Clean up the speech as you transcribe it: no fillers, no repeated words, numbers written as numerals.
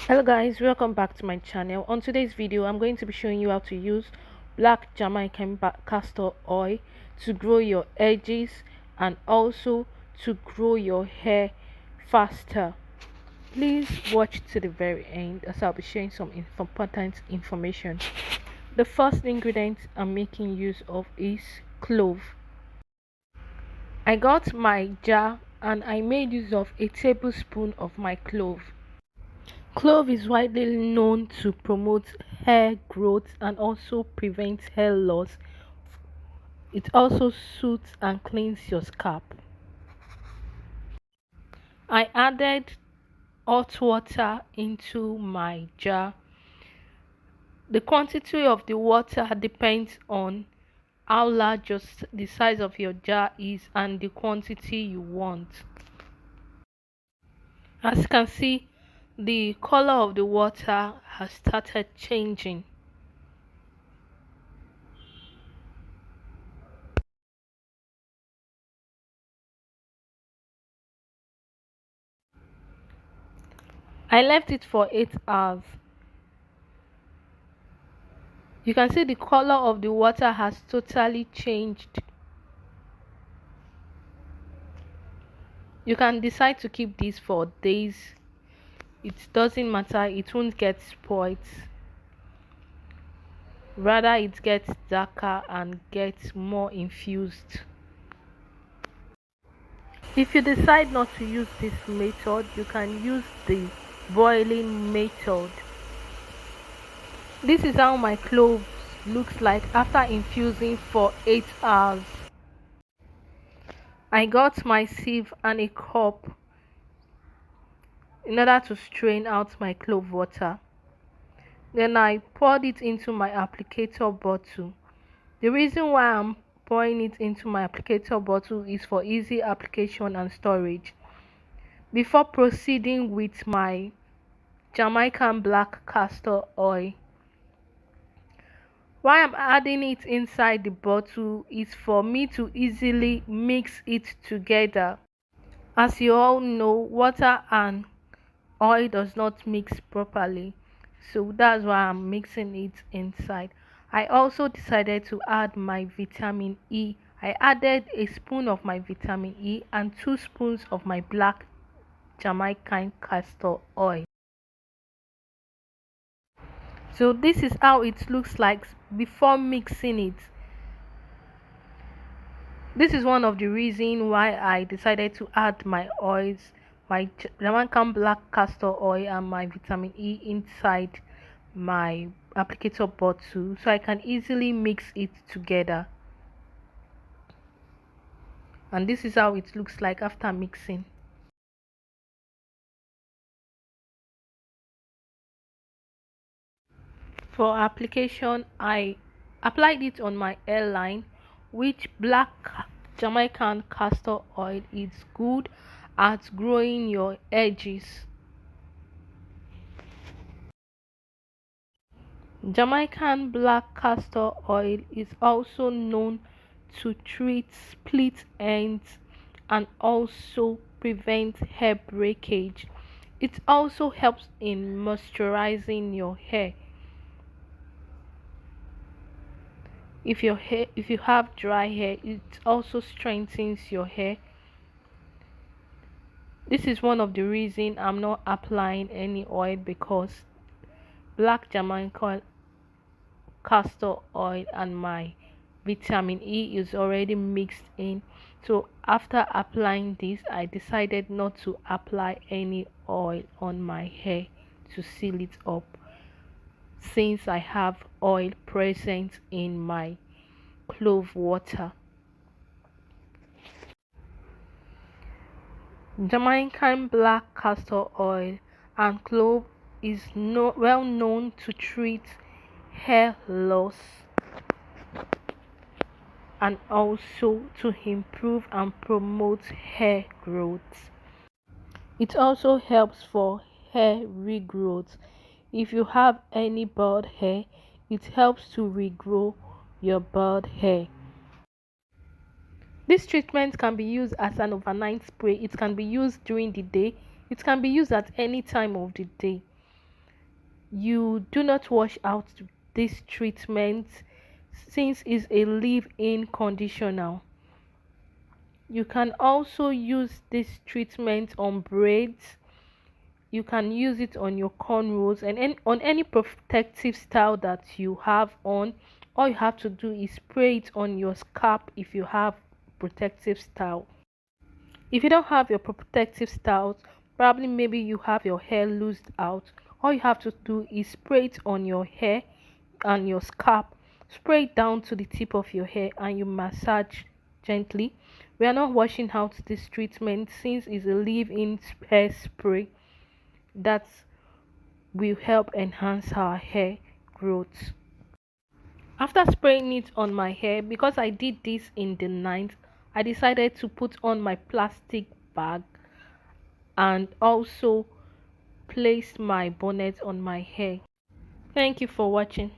Hello guys, welcome back to my channel. On today's video I'm going to be showing you how to use black Jamaican castor oil to grow your edges and also to grow your hair faster. Please watch to the very end as I'll be sharing some important information. The first ingredient I'm making use of is clove. I got my jar and I made use of a tablespoon of my clove. Clove is widely known to promote hair growth and also prevent hair loss. It also soothes and cleans your scalp. I added hot water into my jar. The quantity of the water depends on how large the size of your jar is and the quantity you want. As you can see, the color of the water has started changing. I left it for 8 hours. You can see the color of the water has totally changed. You can decide to keep this for days. It doesn't matter, it won't get spoiled. Rather, it gets darker and gets more infused. If you decide not to use this method, you can use the boiling method. This is how my cloves looks like after infusing for 8 hours. I got my sieve and a cup in order to strain out my clove water. Then I poured it into my applicator bottle. The reason why I'm pouring it into my applicator bottle is for easy application and storage. Before proceeding with my Jamaican black castor oil, why I'm adding it inside the bottle is for me to easily mix it together. As you all know, water and oil does not mix properly, so that's why I'm mixing it inside. I also decided to add my vitamin E. I added a spoon of my vitamin E and 2 spoons of my black Jamaican castor oil. So this is how it looks like before mixing it. This is one of the reasons why I decided to add my oils, my Jamaican black castor oil and my vitamin E inside my applicator bottle so I can easily mix it together. And this is how it looks like after mixing. For application, I applied it on my hairline, which black Jamaican castor oil is good at growing your edges. Jamaican black castor oil is also known to treat split ends and also prevent hair breakage. It also helps in moisturizing your hair. If you have dry hair, it also strengthens your hair. This is one of the reasons I'm not applying any oil, because black Jamaican castor oil and my vitamin E is already mixed in. So after applying this, I decided not to apply any oil on my hair to seal it up, since I have oil present in my clove water. Jamaican black castor oil and clove is well known to treat hair loss and also to improve and promote hair growth. It also helps for hair regrowth. If you have any bald hair, it helps to regrow your bald hair. This treatment can be used as an overnight spray. It can be used during the day. It can be used at any time of the day. you do not wash out this treatment since it's a leave-in conditioner. You can also use this treatment on braids. You can use it on your cornrows and on any protective style that you have on. All you have to do is spray it on your scalp if you have protective style. If you don't have your protective styles, probably maybe you have your hair loosed out, all you have to do is spray it on your hair and your scalp. Spray it down to the tip of your hair and you massage gently. We are not washing out this treatment since it's a leave-in hair spray that will help enhance our hair growth. After spraying it on my hair, because I did this in the night, I decided to put on my plastic bag and also place my bonnet on my hair. Thank you for watching.